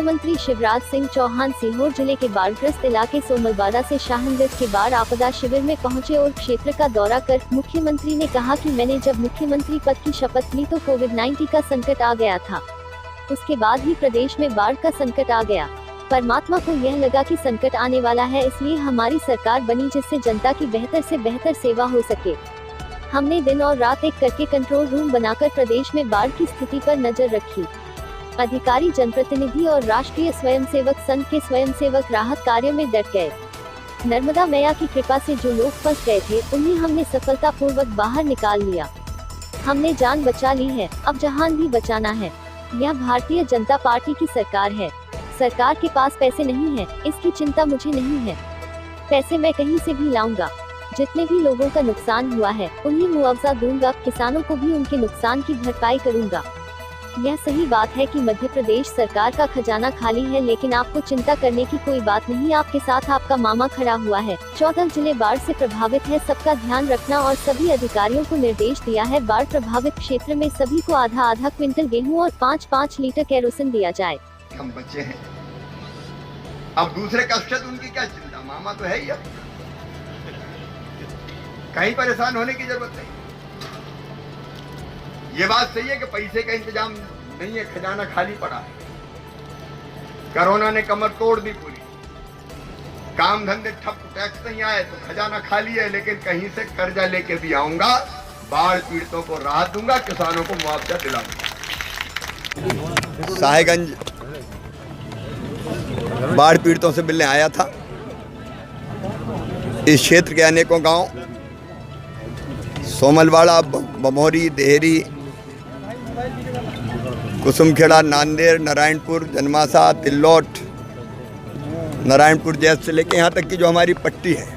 मुख्यमंत्री शिवराज सिंह चौहान सीहोर जिले के बाढ़ग्रस्त इलाके सोमलवाड़ा से शाहनगंज के बाढ़ आपदा शिविर में पहुंचे और क्षेत्र का दौरा कर मुख्यमंत्री ने कहा कि मैंने जब मुख्यमंत्री पद की शपथ ली तो कोविड-19 का संकट आ गया था। उसके बाद ही प्रदेश में बाढ़ का संकट आ गया। परमात्मा को यह लगा कि संकट आने वाला है, इसलिए हमारी सरकार बनी जिससे जनता की बेहतर से बेहतर सेवा हो सके। हमने दिन और रात एक करके कंट्रोल रूम बनाकर प्रदेश में बाढ़ की स्थिति पर नजर रखी। अधिकारी, जनप्रतिनिधि और राष्ट्रीय स्वयंसेवक संघ के स्वयंसेवक राहत कार्य में डट गए। नर्मदा मैया की कृपा से जो लोग फंस गए थे उन्हें हमने सफलतापूर्वक बाहर निकाल लिया। हमने जान बचा ली है, अब जहान भी बचाना है। यह भारतीय जनता पार्टी की सरकार है। सरकार के पास पैसे नहीं है, इसकी चिंता मुझे नहीं है। पैसे मैं कहीं से भी लाऊंगा। जितने भी लोगों का नुकसान हुआ है उन्हें मुआवजा दूंगा, किसानों को भी उनके नुकसान की भरपाई करूंगा। यह सही बात है कि मध्य प्रदेश सरकार का खजाना खाली है, लेकिन आपको चिंता करने की कोई बात नहीं। आपके साथ आपका मामा खड़ा हुआ है। 14 जिले बाढ़ से प्रभावित है, सबका ध्यान रखना और सभी अधिकारियों को निर्देश दिया है बाढ़ प्रभावित क्षेत्र में सभी को आधा क्विंटल गेहूं और 5-5 लीटर केरोसिन दिया जाए। हम बच्चे हैं, अब दूसरे कष्ट से उनकी क्या चिंता, मामा तो है ही। अब कहीं परेशान होने की जरूरत नहीं। ये बात सही है कि पैसे का इंतजाम नहीं है, खजाना खाली पड़ा है। कोरोना ने कमर तोड़ दी पूरी, काम धंधे ठप, टैक्स नहीं आए तो खजाना खाली है। लेकिन कहीं से कर्जा लेके भी आऊंगा, बाढ़ पीड़ितों को राहत दूंगा, किसानों को मुआवजा दिलाऊंगा। साहेबगंज बाढ़ पीड़ितों से मिलने आया था। इस क्षेत्र के अनेकों गांव सोमलवाड़ा, बमोरी, देहरी, कुसुमखेड़ा, नांदेड़, नारायणपुर, जनमासा, तिल्लोट, नारायणपुर जैसे से लेके यहाँ तक की जो हमारी पट्टी है,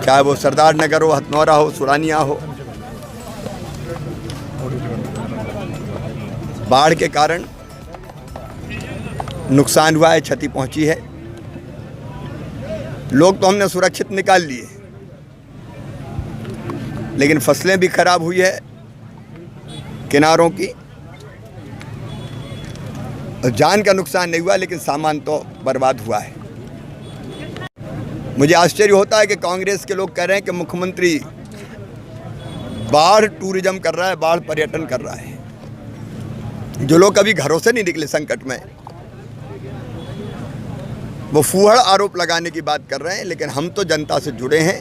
चाहे वो सरदार नगर हो, हथनौरा हो, सुरानिया हो, बाढ़ के कारण नुकसान हुआ है, क्षति पहुंची है। लोग तो हमने सुरक्षित निकाल लिए, लेकिन फसलें भी खराब हुई है किनारों की। जान का नुकसान नहीं हुआ, लेकिन सामान तो बर्बाद हुआ है। मुझे आश्चर्य होता है कि कांग्रेस के लोग कह रहे हैं कि मुख्यमंत्री बाढ़ टूरिज्म कर रहा है, बाढ़ पर्यटन कर रहा है। जो लोग कभी घरों से नहीं निकले संकट में, वो फूहड़ आरोप लगाने की बात कर रहे हैं। लेकिन हम तो जनता से जुड़े हैं,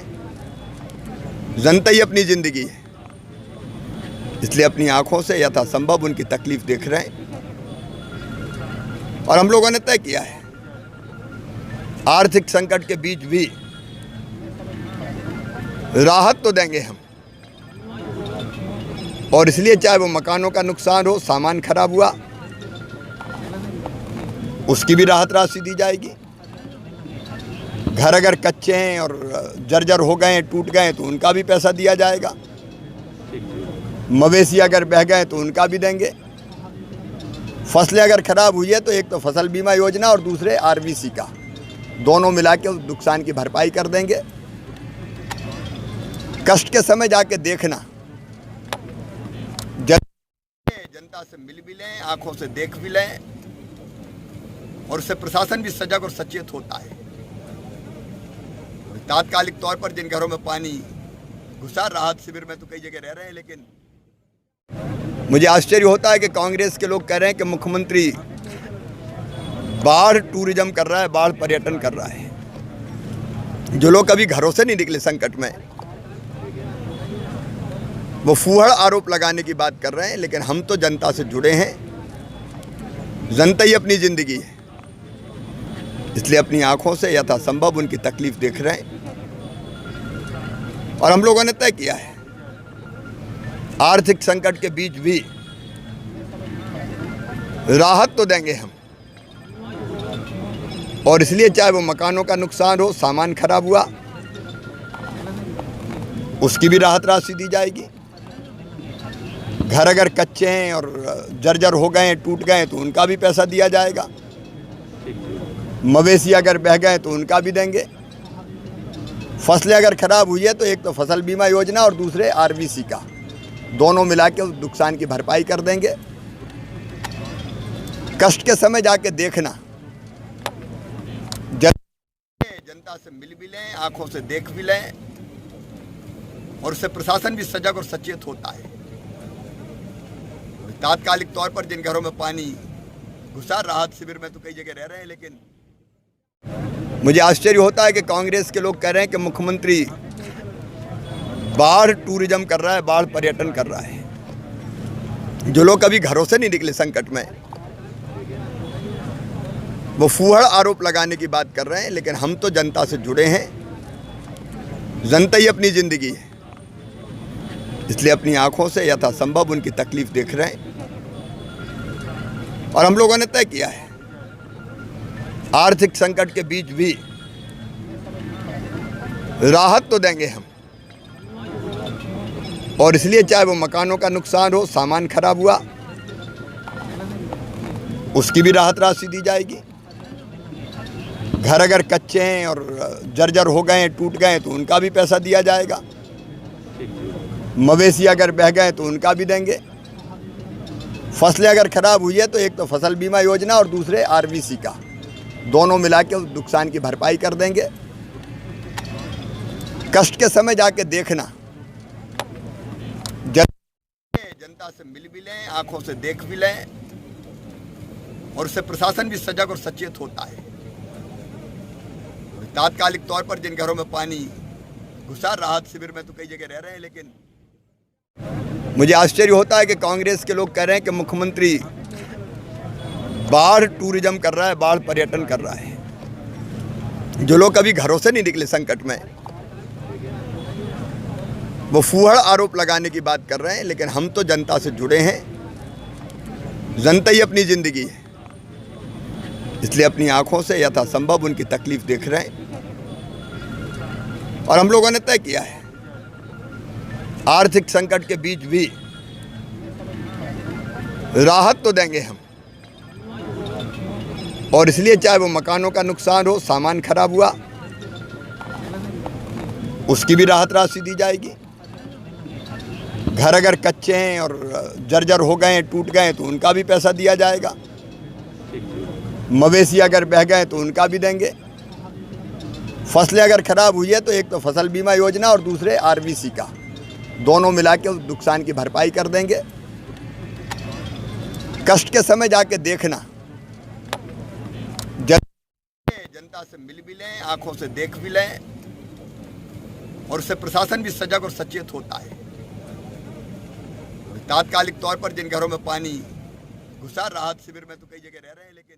जनता ही अपनी जिंदगी है, इसलिए अपनी आंखों से यथासंभव उनकी तकलीफ देख रहे हैं। और हम लोगों ने तय किया है, आर्थिक संकट के बीच भी राहत तो देंगे हम। और इसलिए चाहे वो मकानों का नुकसान हो, सामान खराब हुआ, उसकी भी राहत राशि दी जाएगी। घर अगर कच्चे हैं और जर्जर हो गए, टूट गए, तो उनका भी पैसा दिया जाएगा। मवेशी अगर बह गए तो उनका भी देंगे। फसलें अगर खराब हुई है तो एक तो फसल बीमा योजना और दूसरे आरबीसी का, दोनों मिला के उस नुकसान की भरपाई कर देंगे। कष्ट के समय जाके देखना, जनता से मिल भी लें, आंखों से देख भी लें, और उससे प्रशासन भी सजग और सचेत होता है। तात्कालिक तौर पर जिन घरों में पानी घुसा, राहत शिविर में तो कई जगह रह रहे हैं, लेकिन मुझे आश्चर्य होता है कि कांग्रेस के लोग कह रहे हैं कि मुख्यमंत्री बाढ़ टूरिज्म कर रहा है, बाढ़ पर्यटन कर रहा है। जो लोग कभी घरों से नहीं निकले संकट में, वो फूहड़ आरोप लगाने की बात कर रहे हैं। लेकिन हम तो जनता से जुड़े हैं, जनता ही अपनी जिंदगी है, इसलिए अपनी आंखों से यथासंभव उनकी तकलीफ देख रहे हैं। और हम लोगों ने तय किया है, आर्थिक संकट के बीच भी राहत तो देंगे हम। और इसलिए चाहे वो मकानों का नुकसान हो, सामान खराब हुआ, उसकी भी राहत राशि दी जाएगी। घर अगर कच्चे हैं और जर्जर हो गए, टूट गए, तो उनका भी पैसा दिया जाएगा। मवेशी अगर बह गए तो उनका भी देंगे। फसलें अगर खराब हुई है तो एक तो फसल बीमा योजना और दूसरे आरबीसी का, दोनों मिला के उस नुकसान की भरपाई कर देंगे। कष्ट के समय जाके देखना, जनता से मिल भी लें, आंखों से देख भी लें, और उससे प्रशासन भी सजग और सचेत होता है। तात्कालिक तौर पर जिन घरों में पानी घुसा, राहत शिविर में तो कई जगह रह रहे हैं, लेकिन मुझे आश्चर्य होता है कि कांग्रेस के लोग कह रहे हैं कि मुख्यमंत्री बाढ़ टूरिज्म कर रहा है, बाढ़ पर्यटन कर रहा है। जो लोग कभी घरों से नहीं निकले संकट में, वो फूहड़ आरोप लगाने की बात कर रहे हैं, लेकिन हम तो जनता से जुड़े हैं। जनता ही अपनी जिंदगी है, इसलिए अपनी आंखों से यथासंभव उनकी तकलीफ देख रहे हैं। और हम लोगों ने तय किया है, आर्थिक संकट के बीच भी राहत तो देंगे हम, और इसलिए चाहे वो मकानों का नुकसान हो, सामान खराब हुआ, उसकी भी राहत राशि दी जाएगी। घर अगर कच्चे हैं और जर्जर हो गए हैं, टूट गए हैं, तो उनका भी पैसा दिया जाएगा। मवेशी अगर बह गए तो उनका भी देंगे। फसलें अगर खराब हुई है तो एक तो फसल बीमा योजना और दूसरे आरबीसी का, दोनों मिला के उस नुकसान की भरपाई कर देंगे। कष्ट के समय जाके देखना, जनता से मिल भी लें, आंखों से देख भी लें, और उससे प्रशासन भी सजग और सचेत होता है। तात्कालिक तौर पर जिन घरों में पानी घुसा, राहत शिविर में तो कई जगह रह रहे हैं, लेकिन मुझे आश्चर्य होता है कि कांग्रेस के लोग कह रहे हैं कि मुख्यमंत्री बाढ़ टूरिज्म कर रहा है, बाढ़ पर्यटन कर रहा है। जो लोग कभी घरों से नहीं निकले संकट में, वो फूहड़ आरोप लगाने की बात कर रहे हैं, लेकिन हम तो जनता से जुड़े हैं। जनता ही अपनी जिंदगी है, इसलिए अपनी आंखों से यथासंभव उनकी तकलीफ देख रहे हैं। और हम लोगों ने तय किया है, आर्थिक संकट के बीच भी राहत तो देंगे हम, और इसलिए चाहे वो मकानों का नुकसान हो, सामान खराब हुआ, उसकी भी राहत राशि दी जाएगी। घर अगर कच्चे हैं और जर्जर हो गए हैं, टूट गए हैं, तो उनका भी पैसा दिया जाएगा। मवेशी अगर बह गए तो उनका भी देंगे। फसलें अगर खराब हुई है तो एक तो फसल बीमा योजना और दूसरे आरबीसी का, दोनों मिला के उस नुकसान की भरपाई कर देंगे। कष्ट के समय जाके देखना, जनता से मिल भी लें, आंखों से देख भी लें, और उससे प्रशासन भी सजग और सचेत होता है। तात्कालिक तौर पर जिन घरों में पानी घुसा, राहत शिविर में तो कई जगह रह रहे हैं, लेकिन